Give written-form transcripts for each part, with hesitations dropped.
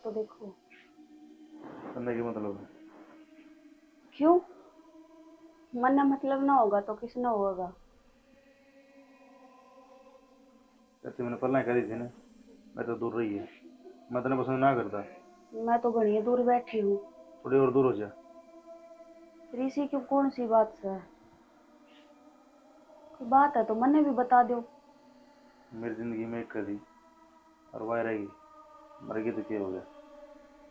तो देखो। करने की मतलब है? क्यों? मन ना मतलब ना होगा तो किस ना होगा। जैसे मैंने पहले करी थी ना, मैं तो दूर रही है। मैं तेने पसंद ना करता। मैं तो घड़ी दूर बैठी हूँ। थोड़ी और दूर हो जा। ऋषि क्यों, कौन सी बात से है? कोई बात है तो मन्ने भी बता दो। मेरी जिंदगी में एक करी और वह रहेगी। मर गई तो क्या हो गया?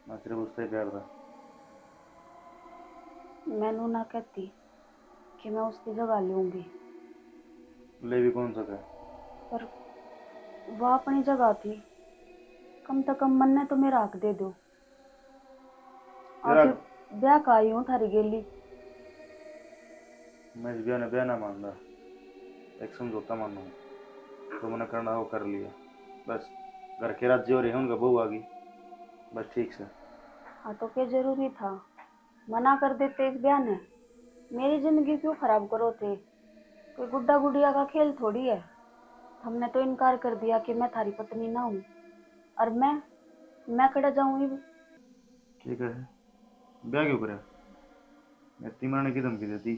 मैं सिर्फ उससे ही प्यार था। मैनू ना कहती कि मैं उसकी जगह लूंगी। ले भी कौन सका? पर वह अपनी जगह थी। कम से कम मन्ने तो मेरा हक दे दो। तेरा। आखिर ब्याह का आई हूँ थारी गेली। मैं इस ब्याह ना मान रहा। एक समझौता मानू। तो मैंने करना वो कर लिया। बस घर के राज्य हो रहे हैं, उनका बहू आ गई। बस ठीक से। हाँ तो क्या जरूरी था? मना कर देते इस ब्याह ने। मेरी जिंदगी क्यों खराब करो थे? कोई गुड्डा गुड़िया का खेल थोड़ी है। हमने तो इनकार कर दिया कि मैं थारी पत्नी ना हूँ। और मैं कड़ा जाऊंगी। ठीक है। ब्याह क्यों करे? मैं तीमराने की धमकी देती।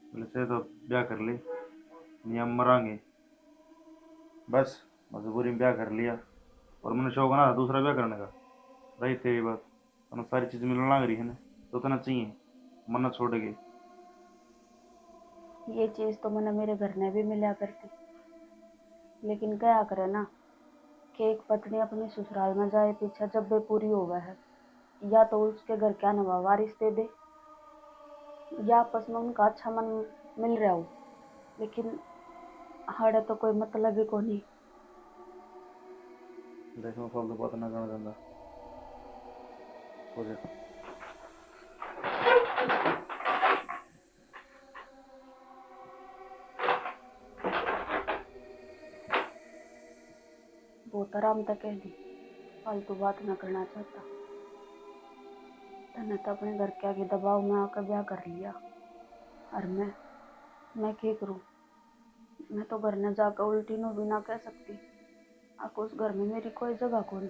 बोले से तो ब्याह कर ले, नहीं हम मरांगे। बस मजबूरी में ब्याह कर लिया। और मैंने शौक ना था दूसरा ब्याह करने का। रही तेरी बात। तो सारी चीज मिलने लग रही है ना, तो उतना चाहिए। मन्नत छोड़ के। ये चीज तो मैंने मेरे घर में भी मिला करती। लेकिन क्या करे ना, कि एक पत्नी अपने ससुराल में जाए पीछा जब वे पूरी हो गए है, या तो उसके घर क्या नवा वारिस दे दे, या आपस में उनका अच्छा मन मिल रहा हो। लेकिन हड़े तो कोई मतलब ही को नहीं। देखो फालतू बात ना करना चाहता। हो जा। बहुत आराम तक कह दी, फालतू बात ना करना चाहता। तने तो अपने घर के आगे दबाव में आकर ब्याह कर लिया। और मैं क्या करूं? मैं तो घर न जाकर उल्टी नो भी ना कह सकती। आपको उस घर में मेरी कोई जगह को नहीं।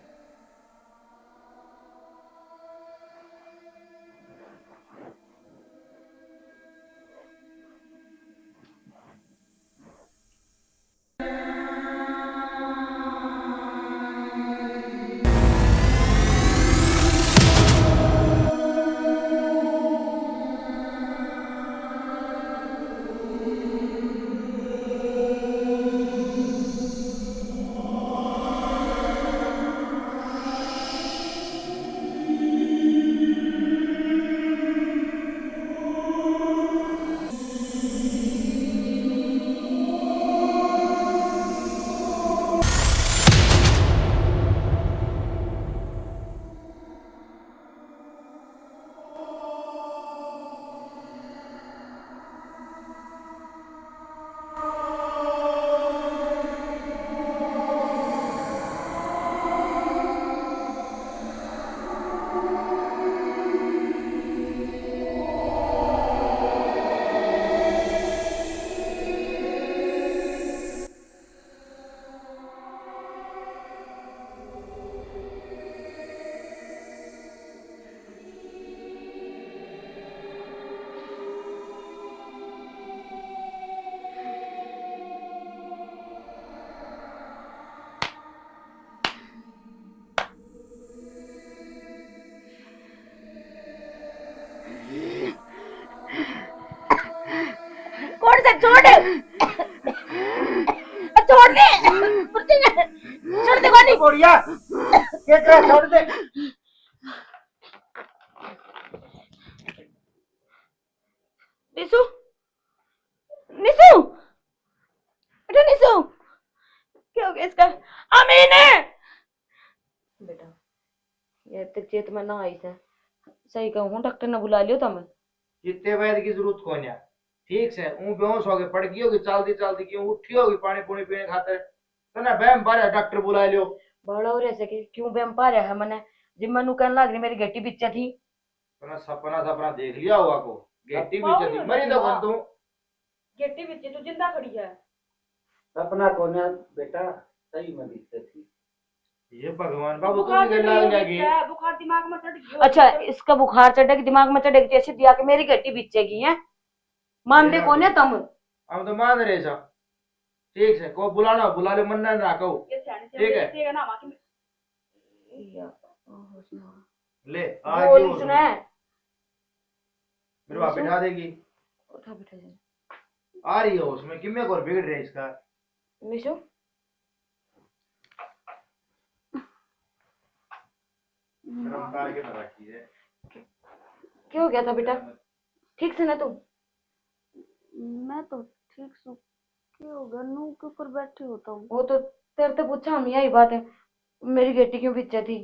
कौन सा छोड़ छोड़ दे छोड़ दे कोनी बोलिया क्या करा? छोड़ दे। निसु निसु बेटा निसु क्या हो गया इसका? अमीन है बेटा। ये तक चेत में ना आई से सही कहूँ डॉक्टर ने बुला लियो तब। जितने वैद की जरूरत कोई नहीं। ठीक से ऊं बेहोश हो गए पड़ गई होगी, चलती चलती क्यों उठी होगी पानी पूनी पीने खातर। तो ना बहम बारे डॉक्टर बुला लियो। बड़ा हो रहे कि क्यों बेम पा रहा है मने जिम्मा नु कहने लग रही मेरी गट्टी बिच्चा थी। तो ना सपना सपना देख लिया हुआ को। गेटी भी चली मरी तो कौन तू? गट्टी बिच्चे तू जिंदा खड़ी है। सपना को ना बेटा सही में दिखती थी। ये भगवान बाबू तुम बुखार भी चढ़ लग गया जाएगी। है, बुखार दिमाग में चढ़ गया। अच्छा, इसका बुखार चढ़ेगी दिमाग में चढ़ेगी ऐसे दिया कि मेरी गट्टी बिचेगी है। मान दे कौन है तुम? हम तो मान रहे सा। ठीक है, को बुलाना बुला ले, मन ना कहो। ये सियाने से ठीक है। देखिएगा ना मां की ले बोल आ इसने। मेरे वहां बिठा देगी। उठा बिठा दे। आ रही है उसमें किम्मे को बिगड़ रहे इसका। मिशु शर्म का के ना रखी है। क्या हो गया था बेटा? ठीक से ना तुम? मैं तो ठीक सु क्या हो गया नू के ऊपर बैठी होता हूँ। वो तो तेरे से पूछा हम, यही बात है, मेरी बेटी क्यों पीछे थी?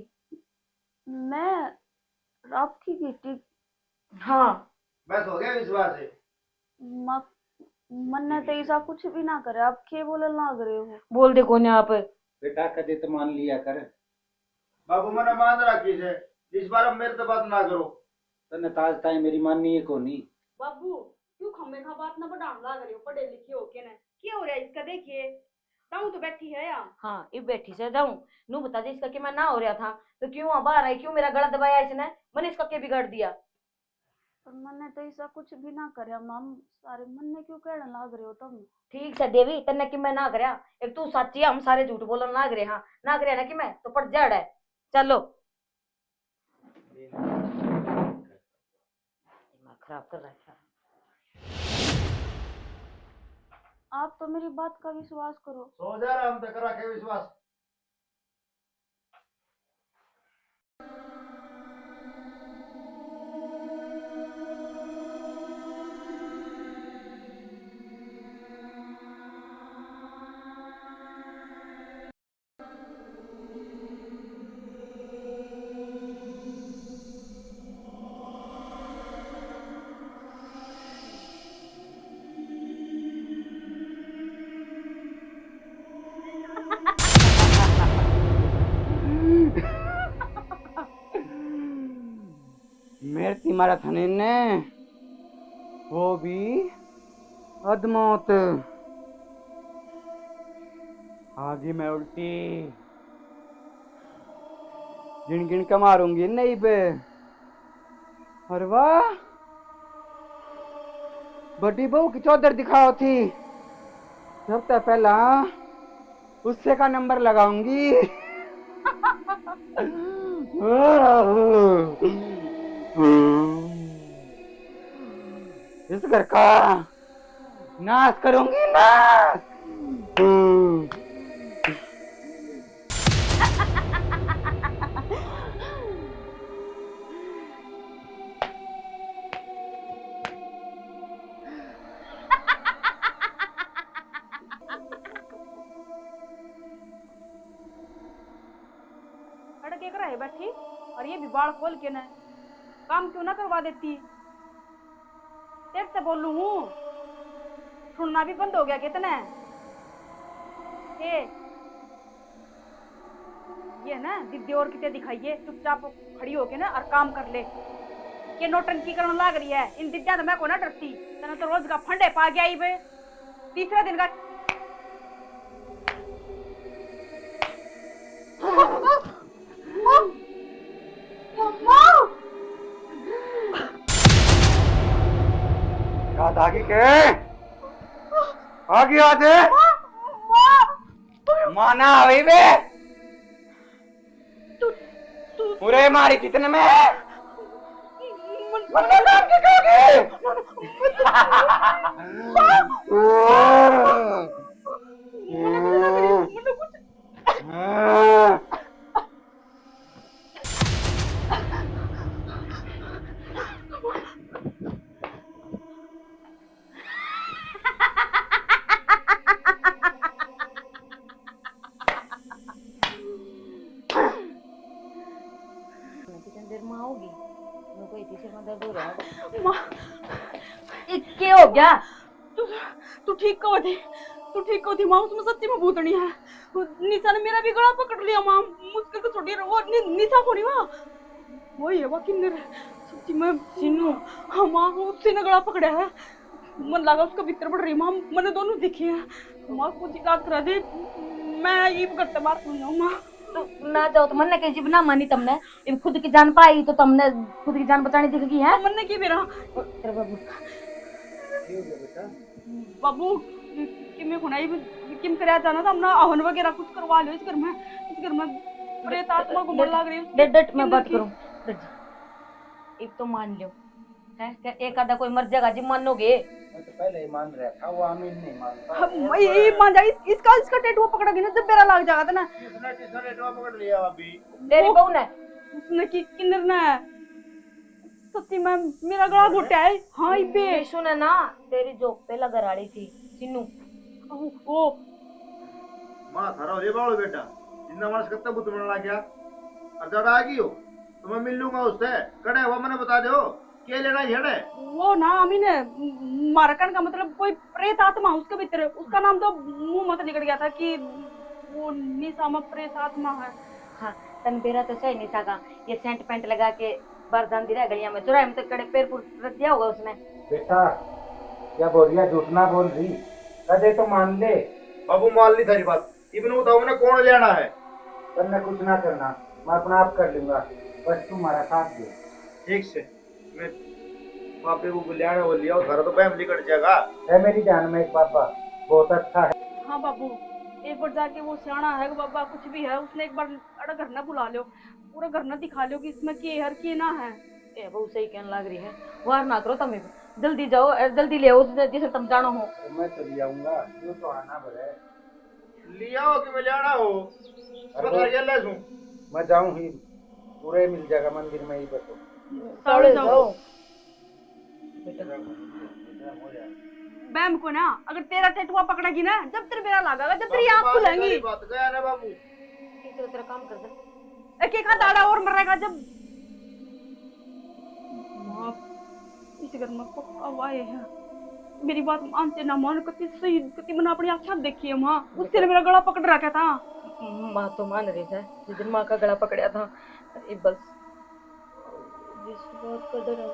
मैं आपकी बेटी हाँ बस हो गया विश्वास है। मन तो ऐसा कुछ भी ना करे, आप क्या बोलने लग रहे हो? बोल दे कौन है आप? बेटा कदे तो मान लिया कर। बाबू मना मान रखी है, इस बार अब मेरे तो बात ना करो। तने ताज ताई मेरी माननी है कोनी। बाबू क्यों खम्मे खा बात ना बढ़ाने लग रहे हो? पढ़े लिखे हो के ना क्या हो रहा है इसका? देखिए ताऊ तो बैठी है यार। हाँ इब बैठी से जाऊं नू बता दे इसका कि मैं ना हो रहा था तो क्यों वहां बाहर आई, क्यों मेरा गला दबाया इसने? मैंने इसका क्या बिगाड़ दिया? पर मैंने तो ऐसा कुछ भी ना करे माम, सारे मन ने क्यों कहने लग रहे हो तुम? ठीक से देवी तन्ने कि मैं ना करया, एक तू सच्ची है, हम सारे झूठ बोलन लाग रहे। हाँ ना करया ना कि मैं तो पड़ जड़ है। चलो दिमाग खराब कर रहा है। आप तो मेरी बात का विश्वास करो। सो जा रहा हम तो करा के विश्वास। मेरे तुम्हारा थने ने वो भी अदमौत आगे मैं उल्टी गिन गिन के मारूंगी नहीं बे। अरे वाह बड़ी बहू की चौधर दिखाओ थी, जब तक पहला उससे का नंबर लगाऊंगी। इस घर का नाश करूंगी नाश। अड़के कर रहे बैठी और ये भी बाल खोल के ना काम क्यों ना करवा देती? तेरे से बोलूं हूँ, सुनना भी बंद हो गया कितने? ये ना दीदी और कितने दिखाइए, चुपचाप खड़ी होके ना और काम कर ले। ये नौटंकी करने लग रही है, इन दिद्या तो मैं को ना डरती। तने तो रोज का फंडे पा गया ही बे, तीसरे दिन का। याद आगे के आगे आते माना अभी बे पूरे मारी कितने में मन्ना नाम के कहोगे? देर में आओगी मेरे को इसी सिर में दर्द हो रहा है। माँ क्या हो गया? तू ठीक कहो थी, तू ठीक कहो थी माँ, उसमें सच्ची में भूतनी है। निशा ने मेरा भी गला पकड़ लिया माँ, मुझके तो छोटी वो निशा को नहीं माँ, वही है बाकी मेरे सच्ची में सीनू। हाँ माँ उससे ने गला पकड़ा है, मन लगा उसका भीतर पड़ रही माँ, मैंने दोनों दिखे हैं माँ। कुछ इलाज करा दे, मैं ये करते बात सुन जाऊँ माँ। तो ना जाओ तो मन्ने के जीव ना मानी तुमने इन खुद की जान पाई तो तुमने खुद की जान बचानी दिखेगी है मन्ने की मेरा तेरे बाबू बाबू कि मैं खुनाई किम कराया जाना था हमने आहन वगैरह कुछ करवा लो इस घर में प्रेत आत्मा को मन लग रही है डेट मैं बात करूं एक तो मान लो है क्या एक आधा कोई मर जाएगा जी मानोगे मैं तो पहले ही मान रहा था, वो आमीन नहीं मानता। ये मान जा इसका टेटू पकड़ा गया ना जब मेरा लग जाएगा था ना किसने टेटू पकड़ लिया अभी? तेरी बहू ने उसने की किन्नर ना है सच्ची मैं मेरा गला घुटा है हाँ इबे यीशु ने ना तेरी जोक पे लगा रही थी चिन्नू ओ मां थारा रे बालो बेटा जिंदा मानस कत्ते बुत बनने लग गया और जड़ आ गई हो तो मैं मिल लूंगा उससे कड़े हुआ मैंने बता दो क्या लेना झड़े वो ना अमीन मारकन का मतलब कोई प्रेत आत्मा उसके भीतर उसका नाम तो मुंह मत निकल गया था कि वो निशामा प्रेत आत्मा है हाँ तन बेरा तो सही नहीं था ये सेंट पेंट लगा के बरदान दिया गलियां में चुराए में तो कड़े पैर पुर रख दिया होगा उसने बेटा क्या बोल रही है, झूठ ना बोल रही, कदे तो मान ले। बाबू मान ली थारी बात इबन बताओ ना कौन लेना है करना कुछ ना करना, मैं अपना आप कर लूंगा, बस तुम्हारा साथ दे। ठीक से मैं पापे को बुलाने वो लिया घर तो फैमिली कट जाएगा है मेरी जान में एक पापा बहुत अच्छा है। हाँ बाबू एक बार जाके वो सियाना है बाबा कुछ भी है उसने एक बार अड़ा घर ना बुला लो पूरा घर ना दिखा लो कि इसमें के हर के ना है ए वो सही कहने लग रही है वार ना करो तुम जल्दी जाओ जल्दी ले आओ जिसे तुम जानो हो तो मैं तो ले आऊंगा, यूं तो आना भरे। लिया हो कि मैं जाना हो बता ये ले दूं मैं जाऊं ही, पूरे मिल जाएगा मंदिर में ही बतो। साड़े जाओ बैम को ना अगर तेरा टेटुआ पकड़ेगी ना जब तेरे मेरा लागेगा जब तेरी आंख खुलेंगी बात गया ना बाबू तेरा काम कर दे एक एक हाथ आड़ा और मरेगा जब इस घर में पक्का वाए है मेरी बात मानते ना मान कति सही कति मैंने अपनी आंखें देखी है माँ उससे मेरा गला पकड़ रखा था माँ तो मान रही है जिस दिन माँ का गला पकड़ा था अरे बस जिस बात का डर है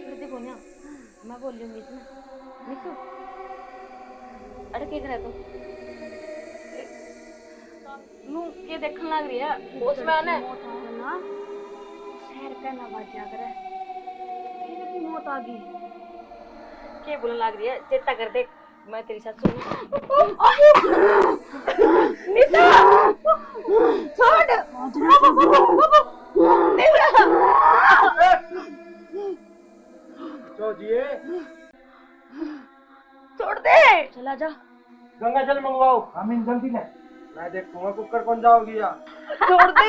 छोड़ दे बोनिया मैं बोल लूंगी इसमें मिसू अरे क्या करे तू नू के देखने लग रही है उसमें आने ना शहर का ना बात क्या करे फिर भी मौत आ गई क्या बोलने लग रही है चेता कर देख मैं तेरी साथ सुन निशा छोड़ चौजिए छोड़ दे चला जा गंगा जल मंगवाओ, आमीन जल्दी ले, मैं देखूंगा कुकर कौन जाओगी यार। छोड़ दे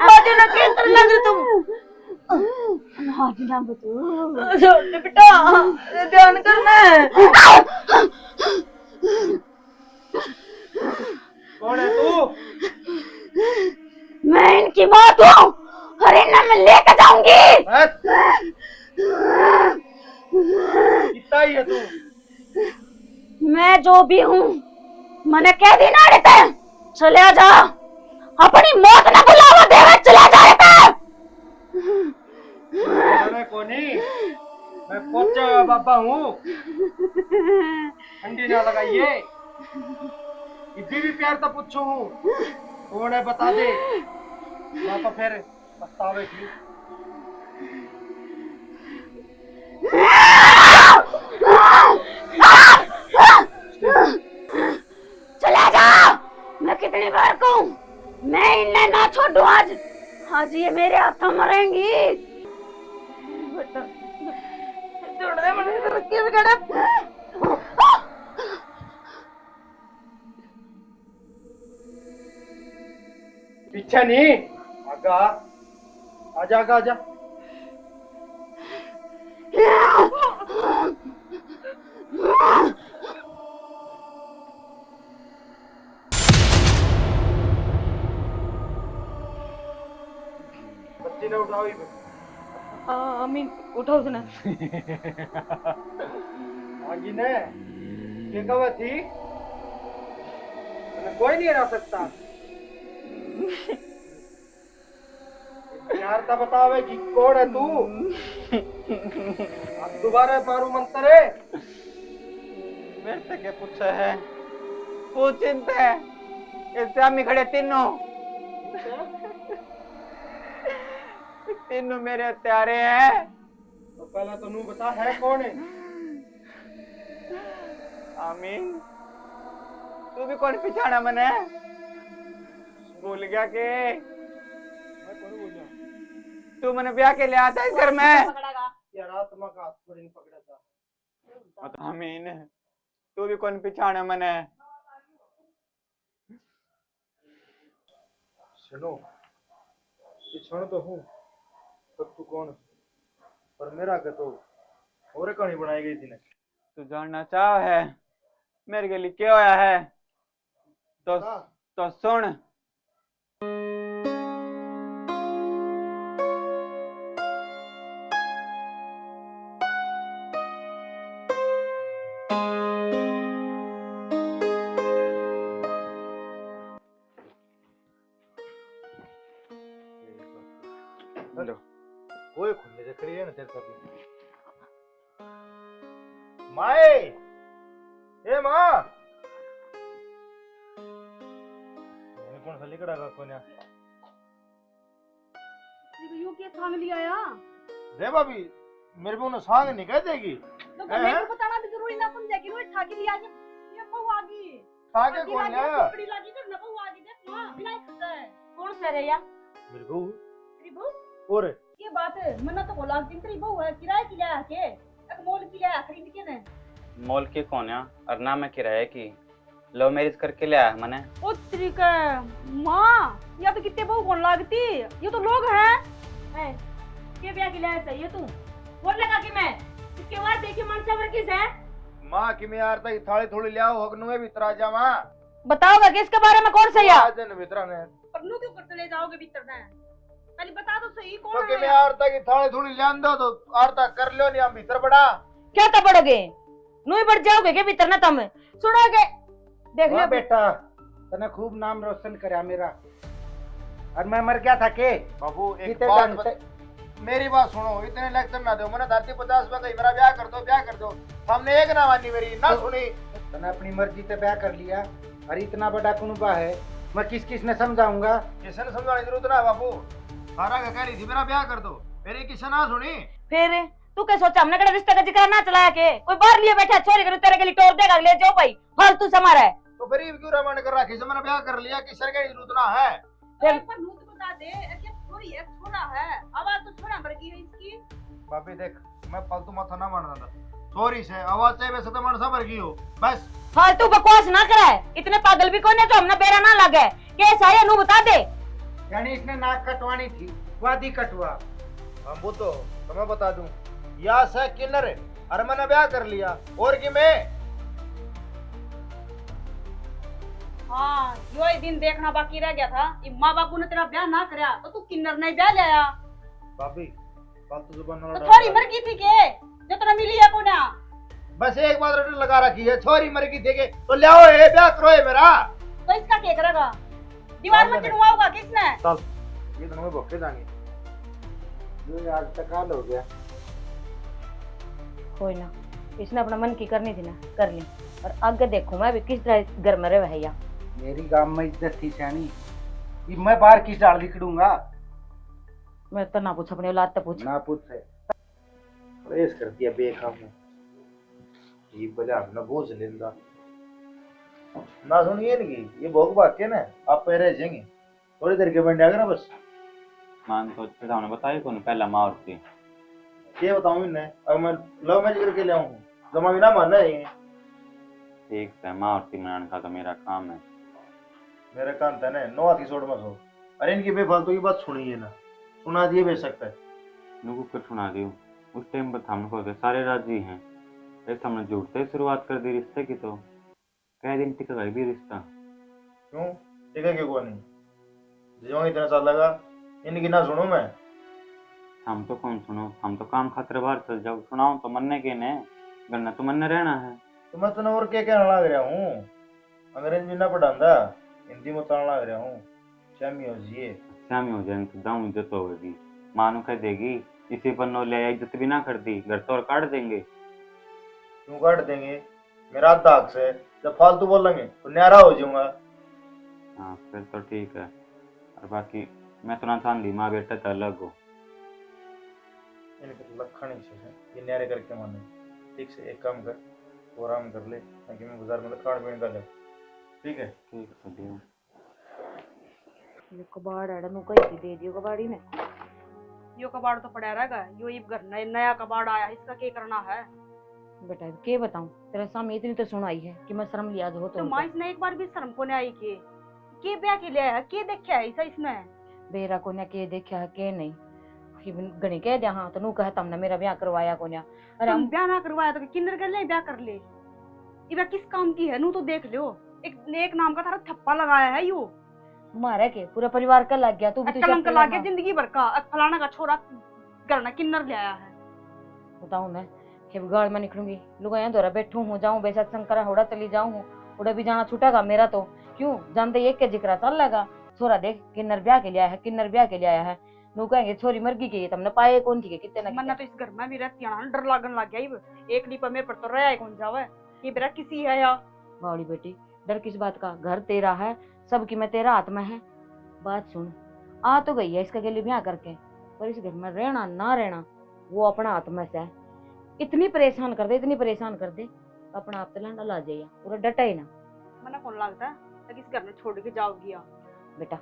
बाजे ना के अंदर लग रही तुम आज ना बचो छोड़ दे बेटा ध्यान करना है कौन है तू? मैं इनकी मौत हूँ और इन्हें मैं लेकर जाऊंगी बस कितना ही है तू? मैं जो भी हूँ मैंने कह दी ना रहते चले जा अपनी मौत न बुलावा देवे चले जा रहते अरे कोनी मैं पहुंचा हुआ बाबा हूँ, ठंडी ना लगाइए, इतनी भी प्यार तो पूछू हूँ कौन है बता दे, मैं तो फिर पछतावे की। चला जा मैं कितनी बार कहूँ मैं इन्हें ना छोड़ू आज आज ये मेरे हाथों मरेंगी छोड़ दे मैंने रखी बिगड़ा पीछे नहीं आगा, आजा आगा आजा। बच्ची ने उठाओ ही अमीन उठाओ उसने आगी ने ये कब थी कोई नहीं रह सकता यार तब बतावे कि कौन है तू? अब दोबारा मारू मंत्र है। मेरे से क्या पूछा है? पूछ चिंता है ये सामने खड़े तीनों तीनों मेरे हत्यारे हैं। तो पहले तो नू बता है कौन है? आमीन तू भी कौन पिछाड़ा मने? भूल गया के मैं कौन बोल रहा? तू मैंने ब्याह के लिए आता इस घर में। यार आत्मा का हाथ थोड़ी नहीं पकड़ा था। आमीन तू भी कौन पिछाड़ा मने? सुनो पिछड़ तो हूँ पर तू कौन? पर मेरा के तो और कहानी बनाई गई थी ना। तू जानना चाह है मेरे के लिए क्या होया है? तो सुन। ओए खुले से खड़ी है ना तेरे साथ। माए ए माँ कौन सा लिखड़ा का कोन्या यू के फैमिली आया दे भाभी मेरे को ना सांग नहीं कह देगी। तो मेरे को बताना भी जरूरी ना समझे कि रोज ठाकी लिया ये बहू आ गई आगे कौन है? बड़ी लगी तो ना बहू आ गई देख मां बिना खाता है कौन से रे या मेरी बहू तेरी बहू और ये बात है मन्ना तो बोला दिन तेरी बहू है किराए की लिया के एक मोल की लिया खरीद के ने मॉल के कौन है और ना मैं किराए की लव मैरिज करके ले आया मैंने। ओ तरीका मां या तो कितने बहू कौन लागती ये तो लोग हैं के ब्याह के लिए चाहिए तू बोल लगा कि मैं इसके बाद देखिए मन सबर किस है माँ की मैं यार तक थाली थोड़ी ले आओ हगनु में भीतर आ जा माँ। बताओगा कि इसके बारे में कौन सा या आज ने भीतर ने पर नु क्यों करते ले जाओगे भीतर ने पहले बता दो सही कौन तो है कि मैं यार तक थाली थोड़ी ले दो तो यार तक कर लो नहीं हम भीतर बड़ा क्या तब बढ़ोगे नु ही बढ़ जाओगे के भीतर ना तुम सुनोगे देख वाह लियो बेटा तने खूब नाम रोशन करा मेरा और मैं मर गया था के बाबू एक कितने बात जानते मेरी बात सुनो इतने लेक्चर ना दो मैंने धरती 50 में कही मेरा ब्याह कर दो हमने एक ना मानी मेरी ना सुनी। तने अपनी मर्जी से ब्याह कर लिया और इतना बड़ा कुनबा है मैं किस किस ने समझाऊंगा? किसी ने समझाने की जरूरत ना है बाबू सारा का कह रही थी मेरा ब्याह कर दो मेरी किसी ना सुनी। फिर तू क्या सोचा हमने कड़ा रिश्ते का जिक्र ना चलाया के कोई बाहर लिए बैठा छोरी कर तेरे के लिए टोर देगा ले जाओ भाई फालतू से मारा है तो गरीब क्यों रमन कर रखी से मैंने ब्याह कर लिया किसी की जरूरत ना है। फिर पर मुंह तो बता दे क्या छोरी है छोरा है आवाज तो छोरा भर की है इसकी बापी देख मैं फालतू माथा ना मारना था सॉरी से आवाज से वैसे तो मन सबर की हो बस फालतू बकवास ना कराए इतने पागल भी कौन है जो हमने बेरा ना लगे कैसा है नु बता दे यानी इसने नाक कटवानी थी वादी कटवा हम वो तो मैं बता दूं या से किन्नर अरे मैंने ब्याह कर लिया और कि मैं हाँ यो ही दिन देखना बाकी रह गया था कि माँ बापू ने तेरा ब्याह ना कराया तो तू किन्नर नहीं ब्याह ले आया बापी फालतू जुबान ना तो लड़ा। थोड़ी मर गई थी के जो तेरा मिली है कोना बस एक बात रट लगा रखी है छोरी मर गई थी के तो ले आओ ये ब्याह करो ये मेरा तो इसका क्या करेगा दीवार में चिनवाओगा किसने चल ये दोनों में भोके जाएंगे जो आज तक हाल हो गया कोई ना इसने अपना मन की करनी थी ना कर ली और आगे देखो मैं भी किस तरह घर में रहे भैया मेरी गांव में इज्जत थी जानी कि मैं बाहर किस डाल निकलूंगा? मैं तो ना पूछ अपनी औलाद तो पूछ ना पूछ है प्रेस कर दिया बेखाम में ये बजा ना बोझ लेंदा ना सुनिए नहीं ये भोग बात के ना आप पे रह जाएंगे थोड़ी देर के बंडे आगे ना बस मान तो हमने बताया कौन पहला माँ और थी ये बताऊं इन्हें अब मैं लव मैरिज करके ले आऊं जमा भी ना मानना है ठीक है माँ और थी मनाने का तो मेरा काम है। मेरे कान था ना नो आती छोड़ मत हो अरे इनकी बेफालतू की बात सुनिए ना सुना दिए बेच सकता है नुकु कर सुना दी उस टाइम पर हमको तो सारे राजी हैं ऐसा हमने झूठ से शुरुआत कर दी रिश्ते की तो कह दिन टिका गई भी रिश्ता क्यों ठीक है क्यों को नहीं जो इतना साल लगा इनकी ना सुनूं मैं हम तो कौन सुनो हम तो काम खातिर बाहर चल जाओ सुनाओ तो मन्ने के ने गन्ना तो मन्ने रहना है। तो मैं तो और क्या कहने लग रहा हूँ अंग्रेजी भी ना पढ़ांदा हिंदी में बताने लग रहा हूँ शामी हो जिए शामी हो जाए तो दाऊं इज्जत होगी मानू कह देगी इसी पर नो ले आई, इज्जत भी ना कर दी, घर तो और काट देंगे। क्यों काट देंगे? मेरा दाग से जब फालतू बोलेंगे तो न्यारा हो जाऊंगा। हाँ फिर तो ठीक है। और बाकी मैं सुना था माँ बेटा तो अलग हो। इनके तो लखन ही से है, ये न्यारे करके माने। ठीक से एक काम कर, तो आराम कर ले, ताकि मैं बाजार में खान पीने का ले। ठीक है? ठीक है सदियों। ये कबाड़ है नु कहीं दे दियो कबाड़ी ने। यो कबाड़ तो पड़ा रहेगा, यो ये घर नया कबाड़ आया, इसका क्या करना है? बेटा के बताऊं, तेरे सामने इतनी तो सुनाई है कि मैं शर्म लिया हो तो माँ इसने एक बार भी शर्म को नहीं आई के ब्याह के लिए है, के देखा है ऐसा इसमें? बेरा को ने के देखा है के नहीं गणी कह दिया। हाँ तो नू कह तुमने मेरा ब्याह करवाया को ना। अरे तुम ब्याह ना करवाया तो किन्नर कर ले ब्याह कर ले। ये किस काम की है नू तो देख लो, एक नाम का थारा थप्पा लगाया है यो। मारे के पूरा परिवार का लग गया, तू भी तो कलंक लग गया जिंदगी भर का। फलाना का छोरा करना किन्नर ले आया है। बताऊं मैं गाड़ में निकलूंगी, लोग यहाँ दोरा बैठू हूँ, जाऊं बेशक शंकर होड़ा चली जाऊं, उड़ा भी जाना छूटेगा मेरा तो। क्यों जानते एक के जिक्र चल लगा, छोरा देख किन्नर ब्याह के लिए आया है, किन्नर ब्याह के लिए आया है। नु कहेंगे छोरी मरगी की तुमने पाए कौन थी कितने ना मन्ना तो इस घर में भी रहती है, डर लागन लग गया। एक लीपा में पर तो रहा कौन जावे, ये बेरा किसी है या बावड़ी बेटी। डर किस बात का, घर तेरा है, सबकी मैं तेरा हाथ में है। बात सुन, आ तो गई है इसका के लिए ब्याह करके, पर इस घर में रहना ना रहना वो अपना हाथ में से है। इतनी परेशान कर दे, इतनी परेशान कर दे, अपना आप तलांडा ला जाइए, पूरा डटा ही ना। मना कौन लगता है इस घर में छोड़ के जाओगी? बेटा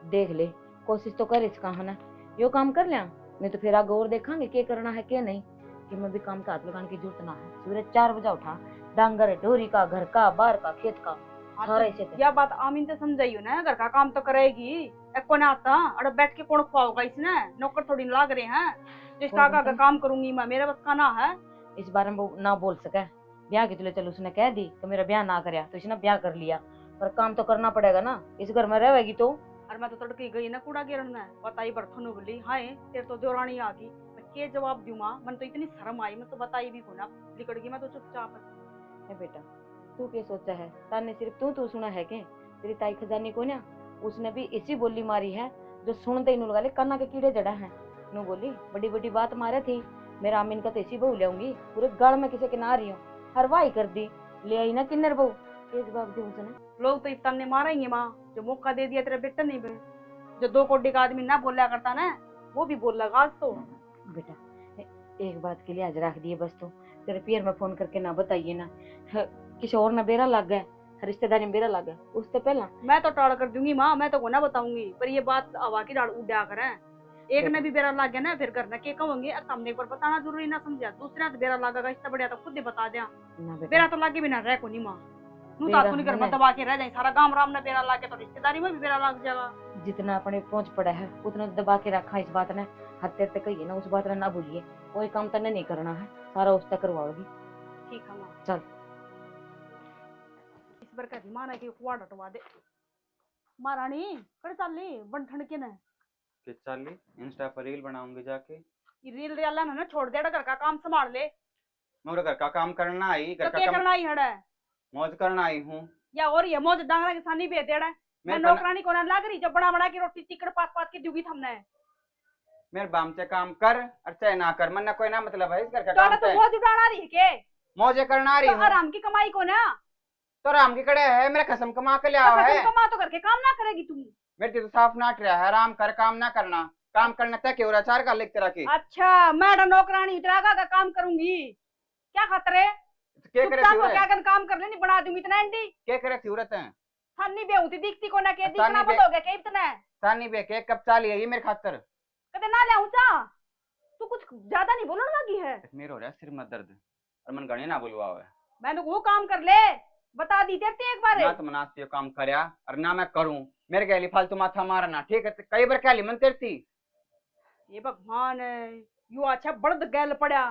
देख ले, कोशिश तो कर इसका है ना, यो काम कर लिया नहीं तो फिर आगे और देखांगे क्या करना है क्या नहीं। कि मैं भी काम का हाथ लगाने की जरूरत ना है। सूरज 4 बजे उठा, डांगर ढोरी का, घर का, बाहर का, खेत का, सारा ऐसे यह बात आमीन से समझाइयो ना, घर का काम तो करेगी। एक को ना आता अरे बैठ के कौन खुआओगा इसने, नौकर थोड़ी लाग रहे हैं जिसका का काम करूंगी मैं, मेरे बस का ना है। इस बारे में वो ना बोल सके, ब्याह के तुले चल उसने कह दी तो मेरा ब्याह ना करया तो इसने ब्याह कर लिया, पर काम तो करना पड़ेगा ना, इस घर में रहेगी तो। अरे मैं तो तड़के गई ना कूड़ा गिरन में, बताई बर्तन बोली हाय तेरे तो जोरानी आ गई, मैं के जवाब दूं मां? मन तो इतनी शर्म आई, मैं तो बताई भी को ना, लिकड़ गई मैं तो चुपचाप। है बेटा तू क्या सोचा है, ताने सिर्फ तू सुना है के? तेरी ताई खजानी को ना उसने भी इसी बोली मारी है जो सुनते ही नू लगा ले काना के कीड़े जड़ा है। नू बोली बड़ी बड़ी बात मारे थी, मेरा अमीन का तो इसी बहू ले आऊंगी, पूरे गाड़ में किसी के ना रही हूँ, हरवाई कर दी, ले आई ना किन्नर बहू। ये जवाब दी उसने। लोग तो इतना ने मारेंगे माँ, जो मौका दे दिया तेरे बेटा नहीं बे, जो 2 कोड़ी का आदमी ना बोला करता ना वो भी बोल लगा आज तो। बेटा एक बात के लिए आज रख दिए बस, तो तेरे पियर में फोन करके ना बताइए ना, किसी और ना बेरा लग गया, रिश्तेदारी में बेरा लग गया उससे पहला। मैं तो टाड़ कर दूंगी माँ, मैं तो को ना बताऊंगी, पर ये बात हवा की डाल उड़ा कर एक ने भी बेरा लग गया ना फिर करना के कहूंगी, सामने एक बार बताना जरूरी ना समझा, दूसरे हाथ बेरा लगेगा इससे बढ़िया तो खुद ही बता दिया। बेरा तो लागे बिना रह को नहीं माँ, नू तो अपनी घर में दबा के रह जाए, सारा गांव राम ने बेरा लागे तो रिश्तेदारी में भी बेरा लग जाएगा। जितना अपने पहुंच पड़ा है उतना दबा के रखा इस बात ने, हत्या तक कहिए ना उस बात ने ना भूलिए, कोई काम तने नहीं करना है, सारा उस तक करवाओगी। ठीक है माँ चल इस बार कभी माना की कुआ डटवा दे। महारानी कर चली बन ठंड के न किस चाली इंस्टा पर रील बनाऊंगी जाके। ये रील रियाला ना छोड़ दे, घर का काम संभाल ले। मैं घर का काम करना आई, तो घर क्या का करना ही हड़ा मौज करना आई हूँ। या और ये मौज डांगरा के सानी भेज देड़ा, मैं नौकरानी को ना लाग रही जो बड़ा बड़ा की रोटी चिकड़ पात पात के दूंगी हमने। मेरे बाम से काम कर और चाहे ना कर, मन ना कोई ना मतलब है इस घर का तो काम तो मौज उड़ाना रही के मौजे करना आ रही तो हूँ। आराम की कमाई को ना, तो आराम की कड़े है, मेरा कसम कमा के लिया है। कमा तो करके काम ना करेगी तुम। मेरे तो साफ नाट रहा है, आराम कर काम ना करना, काम करना तय क्यों चार का लिख तरह की। अच्छा मैं नौकरानी इतरागा का काम करूंगी, क्या खतरे क्या करे क्या कर काम कर लेनी बना दूंगी इतना एंडी क्या करे सूरत है सानी बेहुती दिखती को ना के दिखना बंद हो गया के इतना सानी बे के कब चाली है ये मेरे खातर कदे ना ले ऊंचा, तू कुछ ज्यादा नहीं बोलने लगी है। मेरे हो रहा है सिर में दर्द और मन गणे ना बोलवा है। मैं तो वो काम कर ले बता दी तेरे एक बार ना तो मनाती काम करया और ना मैं करूं, मेरे गैली फालतू माथा मारना ठीक है। कई बार क्या ली मन तेरती ये भगवान यू अच्छा बड़द गैल पड़ा,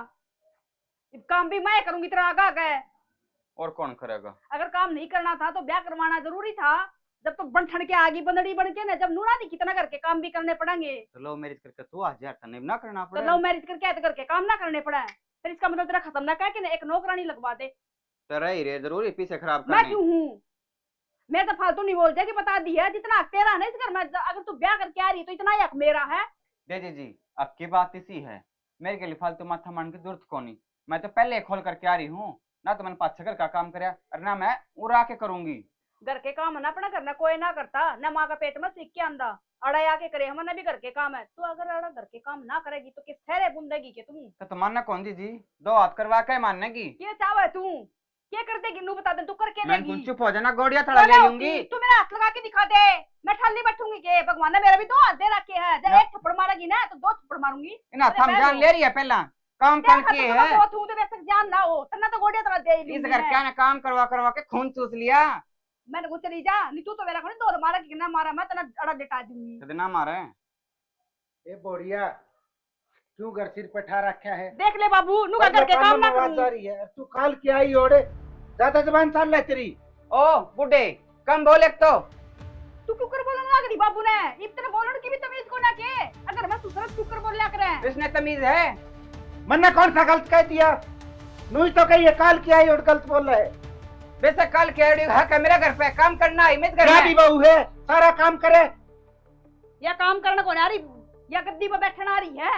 काम भी मैं करूंगी तेरा आगा गए और कौन करेगा। अगर काम नहीं करना था तो ब्याह करवाना जरूरी था, जब तो बन ठन के आगे बंदड़ी बन के ना, जब नूरा नहीं कितना करके काम भी करने पड़ेंगे। तो लव मैरिज करके तू आज यार नहीं ना करना तो पड़े, लव मैरिज करके करके काम ना करने पड़ा है, फिर इसका मतलब तेरा खत्म ना कह के एक नौकरानी लगवा दे। तो रही रे जरूरी पीछे खराब मैं करने। क्यों हूँ, मैं तो फालतू नहीं बोल जाएगी, बता दी है जितना हक तेरा है ना इस घर में, अगर तू ब्याह करके आ रही है तो इतना ही हक मेरा है। दे जी अब की बात इसी है, मेरे के लिए फालतू माथा मारने की जरूरत को नहीं। मैं तो पहले खोल करके आ रही हूँ ना, तो मैंने 5-6 घर का काम कराया और ना मैं उड़ा के करूंगी। घर के काम ना अपना करना कोई ना करता, न माँ का पेट में सीख के आंदा अड़ा आके करे, हमने भी घर के काम है। तू अगर अड़ा घर के काम ना करेगी तो किस ठहरे बुंदेगी के तुम? तो मानना कौन दी जी, 2 हाथ करवा के मानने की। ये चाहे तू क्या कर देगी नू बता दे, तू करके मैं देगी। चुप हो जाना, गोड़िया थोड़ा ले लूंगी। तू मेरा हाथ लगा के दिखा दे, मैं ठाली बैठूंगी के? भगवान ने मेरा भी 2 हाथ दे रखे हैं, जब एक थप्पड़ मारेगी ना तो 2 थप्पड़ मारूंगी। ना थम जान ले रही है, पहला काम कर किए है। तू तो वैसे जान ना हो तना तो गोड़िया तरह दे इस घर क्या ना काम करवा करवा के खून चूस लिया। मैंने कुछ चली जा, नहीं तू तो मेरा खड़ी 2 मारा कि ना मारा, मैं तना अड़ा लेटा दूंगी। कदे ना मारे ए बोरिया, क्यों घर सिर पे ठा रखा है? देख ले बाबू, नु घर के काम ना आवाज करूं। आ रही है, तू काल की आई ओड़े, ज्यादा जबान चल रहा है तेरी। ओ बुड्ढे कम बोले तो। तू क्यों कर बोलने लग रही बाबू ने? इतने बोलने की भी तमीज को ना के, अगर मैं सुसरत क्यों कर बोल लिया करे? इसने तमीज है? मैंने कौन सा गलत कह दिया? नू ही तो कही है काल की आई और गलत बोल रहा है। वैसे कल के हक है मेरा घर पे काम करना है, मेरे घर क्या में भी बहू है, सारा काम करे। या काम करने को आ रही या गद्दी पे बैठना आ रही है?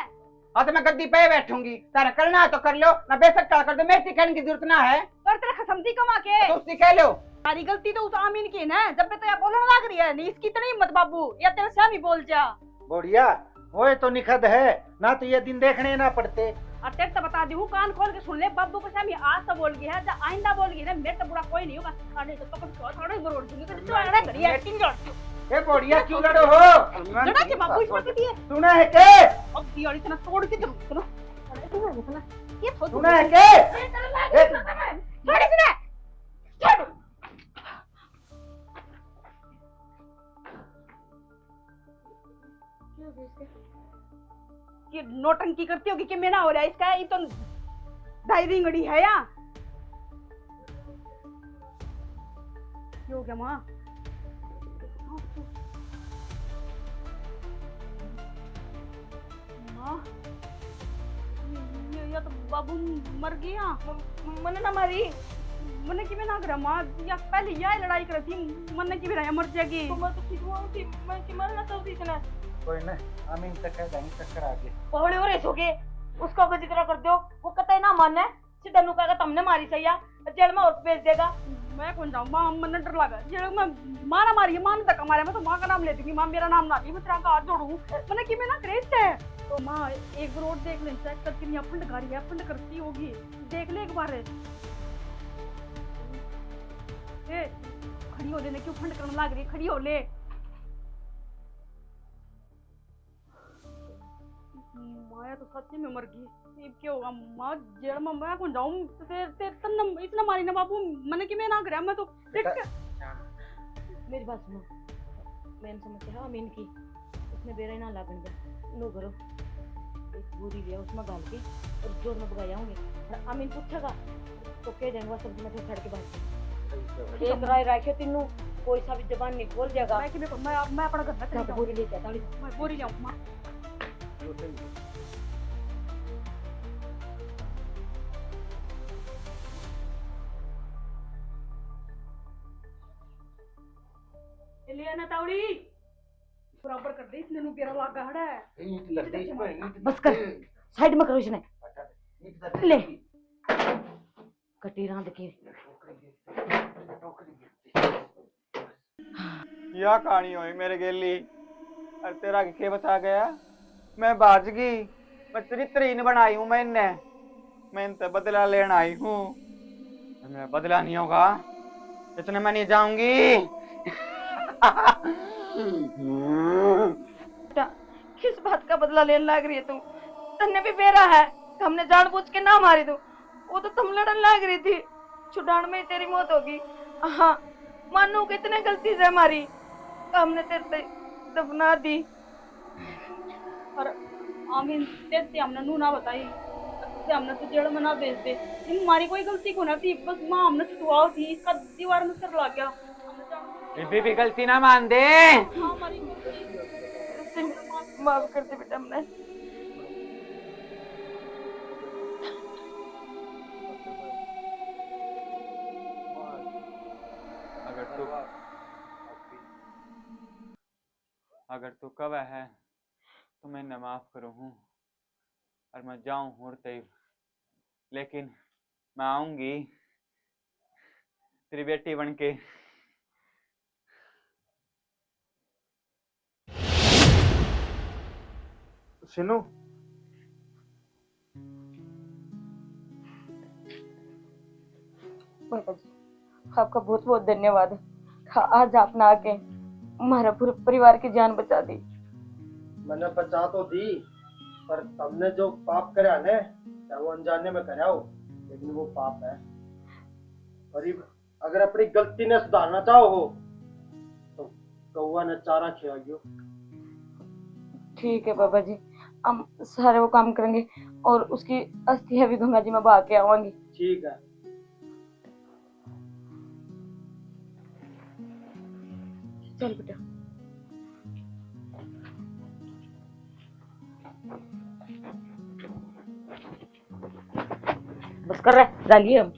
हाँ तो मैं गद्दी पे बैठूंगी, सारा करना है तो कर लो, ना बेशक टाल कर दो, मेरे कहने की जरूरत ना है। कर तेरा खसमती कमा के तो उससे कह लो। सारी गलती तो उस आमीन की है ना, जब पे तो या बोलने लग रही है, नहीं इसकी इतनी हिम्मत बाबू, या तेरे से हम ही बोल जा। बोरिया वो तो निखद है ना, तो ये दिन देखने ना पड़ते। और तेरे तो बता दी हूँ, कान खोल के सुन ले, बाबू को शामी आज तो बोल गई है, जब आइंदा बोल गई ना मेरे तो बुरा कोई नहीं होगा। खाने तो थोड़ा मरोड़ दूंगी, तो आना करिए तीन ए बोरिया क्यों लड़ो हो? जड़ा के बाबू इसमें के दिए सुना है के? अब दिवाली इतना तोड़ के जरूर सुनो ये सुना है के? छोड़ सुना छोड़। ये नोटंकी करती होगी कि मेरा हो रहा है इसका, ये तो ढाई रिंगड़ी है या हो गया माँ? माँ या तो बाबू मर गया। मने ना मारी, मने की में ना करा माँ, या पहले यह लड़ाई कर थी, मने की भी मर जाएगी। तो मैं तो ठीक हुआ थी, मैं की मरना चाहती इतना कोई ना, आमीन तक कह देंगे चक्कर आगे। पहले और ऐसो के उसको अगर जिक्र कर दो, वो कतई ना माने, सीधा नु कहेगा तुमने मारी सही है, जेल में और भेज देगा। मैं कौन जाऊं मां, मन डर लगा जेल में मारा मारी, मां ने धक्का मारा, मैं तो मां का नाम ले दूंगी, मां मेरा नाम ना ली, मैं तेरा हाथ जोड़ूं, मैंने कि मैं ना क्रेज है। तो मां एक रोड देख ले, चेक करके नहीं अपन गाड़ी है, अपन करती होगी, देख ले एक बार। ए खड़ी हो लेने क्यों फंड करने लग रही है, खड़ी हो ले। माया तो सच्ची में मर गई, अब क्या होगा माँ? जेल में मैं कौन जाऊँ? इतना मारी ना बाबू, मैंने कि मैं ना गया, मैं तो मेरी बात सुनो, मैंने समझ है अमीन की, उसने बेरा ना लागन दिया, नो करो एक बोरी लिया उसमें डाल के और जोर में भगाया होंगे, अमीन पूछेगा तो कह देंगे वह सब्जी में छड़ के बात एक राय रखे तीनों, कोई सा भी जबान नहीं खोल जाएगा। मैं अपना घर में बोरी लेके आता मैं बोरी लाऊं माँ। ले ना तावड़ी बराबर कर दे, इसने नु बेरा लगा है। ईंट लग गई इसमें, ईंट बस कर, साइड में करो इसने, ले कटी रांध के। यह कहानी हुई मेरे गेली, और तेरा के बता गया, मैं बाज गई, मैं चरित्रहीन बनाई हूँ मैंने तो बदला लेना आई हूँ, मेरा बदला नहीं होगा, इतने मैं नहीं जाऊंगी। किस बात का बदला लेने लग रही है तू? तन्ने भी बेरा है, हमने जानबूझ के ना मारी तू, वो तो तुम लड़न लग रही थी, छुड़ान में तेरी मौत होगी। हाँ मानू कितने गलती से हमारी, हमने तेरे दफना दी, और आमीन तेरे हमने नू ना बताई, हमने तो जेल में ना भेज दे, हमारी कोई गलती को ना थी, बस माँ हमने छुटवाओ थी, इसका दीवार में सर लग गया। भी गलती ना मान दे। हमारी माफ कर दे बेटा, हमने अगर तू कब है तो मैंने माफ करो हूँ और मैं जाऊँ उड़ते ही, लेकिन मैं आऊंगी तेरी बेटी बन के। सिनू बाबा जी आपका बहुत बहुत धन्यवाद। आज आपने आके हमारा पूरे परिवार की जान बचा दी। मैंने बचा तो दी, पर तुमने जो पाप करा ने, चाहे वो अनजाने में करा हो, लेकिन वो पाप है। और अगर अपनी गलती ने सुधारना चाहो हो तो कौवा ने चारा खिलाइयो। ठीक है बाबा जी, हम सारे वो काम करेंगे और उसकी अस्थियां भी गंगा जी में बहा के आवांगी। ठीक है। चल बेटा। बस कर रहे डालिए हम।